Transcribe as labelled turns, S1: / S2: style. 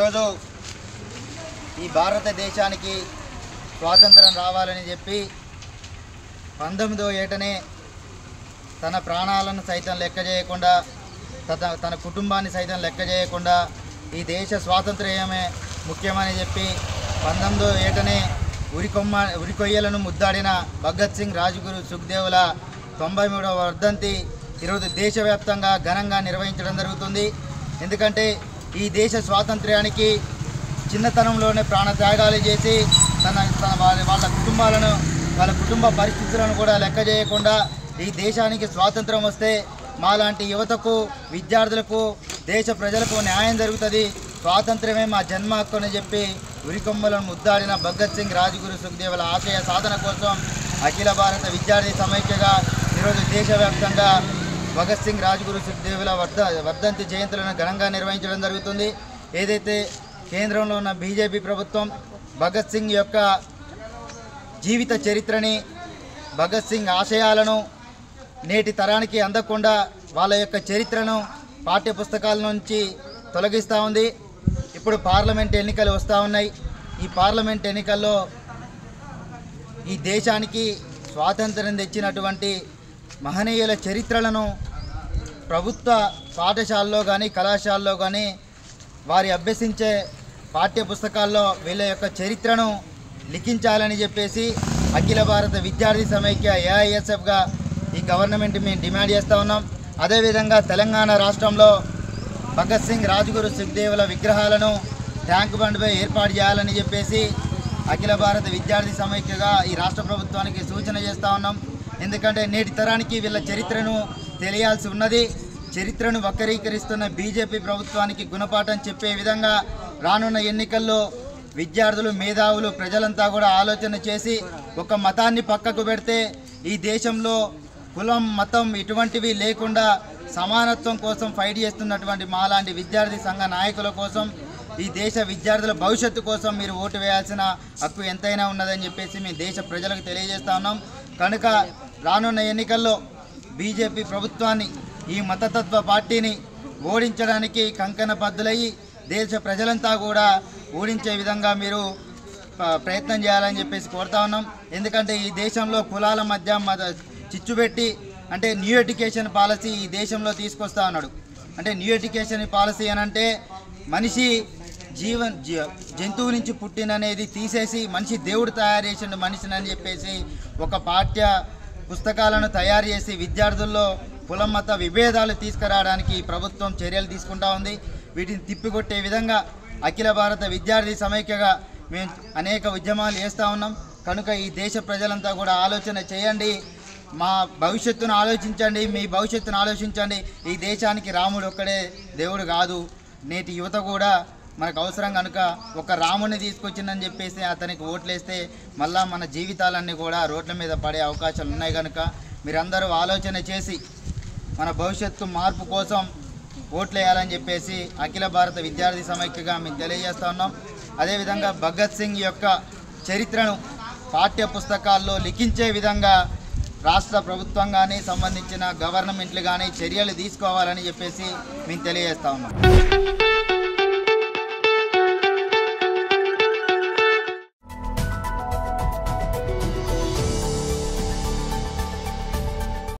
S1: ఈరోజు ఈ భారతదేశానికి స్వాతంత్రం రావాలని చెప్పి 19వ ఏటనే తన ప్రాణాలను సైతం లెక్క చేయకుండా తన కుటుంబాన్ని సైతం లెక్క చేయకుండా ఈ దేశ స్వాతంత్ర్యమే ముఖ్యమని చెప్పి 19వ ఏటనే ఉరికొయ్యలను ముద్దాడిన భగత్ సింగ్ రాజ్గురు సుఖ్దేవుల 93వ వర్ధంతి ఈరోజు దేశవ్యాప్తంగా ఘనంగా నిర్వహించడం జరుగుతుంది. ఎందుకంటే ఈ దేశ స్వాతంత్ర్యానికి చిన్నతనంలోనే ప్రాణత్యాగాలు చేసి వాళ్ళ కుటుంబ పరిస్థితులను కూడా లెక్క చేయకుండా ఈ దేశానికి స్వాతంత్రం వస్తే మాలాంటి యువతకు, విద్యార్థులకు, దేశ ప్రజలకు న్యాయం జరుగుతుంది, స్వాతంత్ర్యమే మా జన్మ హక్కు అని చెప్పి ఉరికొమ్మలను ముద్దాడిన భగత్ సింగ్ రాజ్గురు సుఖ్దేవుల ఆశయ సాధన కోసం అఖిల భారత విద్యార్థి సమైక్యగా ఈరోజు దేశవ్యాప్తంగా భగత్ సింగ్ రాజ్గురు సుఖ్దేవుల వర్ధంతి జయంతులను ఘనంగా నిర్వహించడం జరుగుతుంది. ఏదైతే కేంద్రంలో ఉన్న బీజేపీ ప్రభుత్వం భగత్ సింగ్ యొక్క జీవిత చరిత్రని, భగత్ సింగ్ ఆశయాలను నేటి తరానికి అందకుండా వాళ్ళ యొక్క చరిత్రను పాఠ్యపుస్తకాల నుంచి తొలగిస్తూ ఉంది. ఇప్పుడు పార్లమెంట్ ఎన్నికలు వస్తూ ఉన్నాయి. ఈ పార్లమెంట్ ఎన్నికల్లో ఈ దేశానికి స్వాతంత్రం తెచ్చినటువంటి మహనీయుల చరిత్రలను ప్రభుత్వ పాఠశాలలో కానీ కళాశాలలో కానీ వారి అభ్యసించే పాఠ్యపుస్తకాల్లో వీళ్ళ యొక్క చరిత్రను లిఖించాలని చెప్పేసి అఖిల భారత విద్యార్థి సమైక్య ఏఐఎస్ఎఫ్గా ఈ గవర్నమెంట్ మేము డిమాండ్ చేస్తూ ఉన్నాం. అదేవిధంగా తెలంగాణ రాష్ట్రంలో భగత్ సింగ్ రాజ్గురు సుఖ్దేవుల విగ్రహాలను ట్యాంక్ బండ్పై ఏర్పాటు చేయాలని చెప్పేసి అఖిల భారత విద్యార్థి సమైక్యగా ఈ రాష్ట్ర ప్రభుత్వానికి సూచన చేస్తూ ఉన్నాం. ఎందుకంటే నేటి తరానికి వీళ్ళ చరిత్రను తెలియాల్సి ఉన్నది. చరిత్రను వక్రీకరిస్తున్న బీజేపీ ప్రభుత్వానికి గుణపాఠం చెప్పే విధంగా రానున్న ఎన్నికల్లో విద్యార్థులు, మేధావులు, ప్రజలంతా కూడా ఆలోచన చేసి ఒక మతాన్ని పక్కకు పెడితే ఈ దేశంలో కులం, మతం ఇటువంటివి లేకుండా సమానత్వం కోసం ఫైట్ చేస్తున్నటువంటి మాలాంటి విద్యార్థి సంఘ నాయకుల కోసం, ఈ దేశ విద్యార్థుల భవిష్యత్తు కోసం మీరు ఓటు వేయాల్సిన హక్కు ఎంతైనా ఉన్నదని చెప్పేసి మేము దేశ ప్రజలకు తెలియజేస్తా ఉన్నాం. కనుక రానున్న ఎన్నికల్లో బీజేపీ ప్రభుత్వాన్ని, ఈ మతతత్వ పార్టీని ఓడించడానికి కంకణబద్ధులయ్యి దేశ ప్రజలంతా కూడా ఓడించే విధంగా మీరు ప్రయత్నం చేయాలని చెప్పేసి కోరుతా ఉన్నాం. ఎందుకంటే ఈ దేశంలో కులాల మధ్య చిచ్చుపెట్టి అంటే న్యూ ఎడ్యుకేషన్ పాలసీ ఈ దేశంలో తీసుకొస్తా ఉన్నాడు. అంటే న్యూ ఎడ్యుకేషన్ పాలసీ అని అంటే మనిషి జంతువు నుంచి పుట్టిననేది తీసేసి మనిషి దేవుడు తయారు చేసిండు మనిషిని అని చెప్పేసి ఒక పాఠ్య పుస్తకాలను తయారు చేసి విద్యార్థుల్లో కులం మత విభేదాలు తీసుకురావడానికి ప్రభుత్వం చర్యలు తీసుకుంటా ఉంది. వీటిని తిప్పికొట్టే విధంగా అఖిల భారత విద్యార్థి సమైక్యగా మేము అనేక ఉద్యమాలు చేస్తూ ఉన్నాం. కనుక ఈ దేశ ప్రజలంతా కూడా ఆలోచన చేయండి, మా భవిష్యత్తును ఆలోచించండి, మీ భవిష్యత్తును ఆలోచించండి. ఈ దేశానికి రాముడు ఒక్కడే దేవుడు కాదు. నేటి యువత కూడా మనకు అవసరం కనుక ఒక రాముడిని తీసుకొచ్చిందని చెప్పేసి అతనికి ఓట్లేస్తే మళ్ళా మన జీవితాలన్నీ కూడా రోడ్ల మీద పడే అవకాశాలు ఉన్నాయి. కనుక మీరందరూ ఆలోచన చేసి మన భవిష్యత్తు మార్పు కోసం ఓట్లు వేయాలని చెప్పేసి అఖిల భారత విద్యార్థి సమైక్యగా మేము తెలియజేస్తూ ఉన్నాం. అదేవిధంగా భగత్ సింగ్ యొక్క చరిత్రను పాఠ్య పుస్తకాల్లో లిఖించే విధంగా రాష్ట్ర ప్రభుత్వం కానీ సంబంధించిన గవర్నమెంట్లు కానీ చర్యలు తీసుకోవాలని చెప్పేసి మేము తెలియజేస్తూ ఉన్నాం.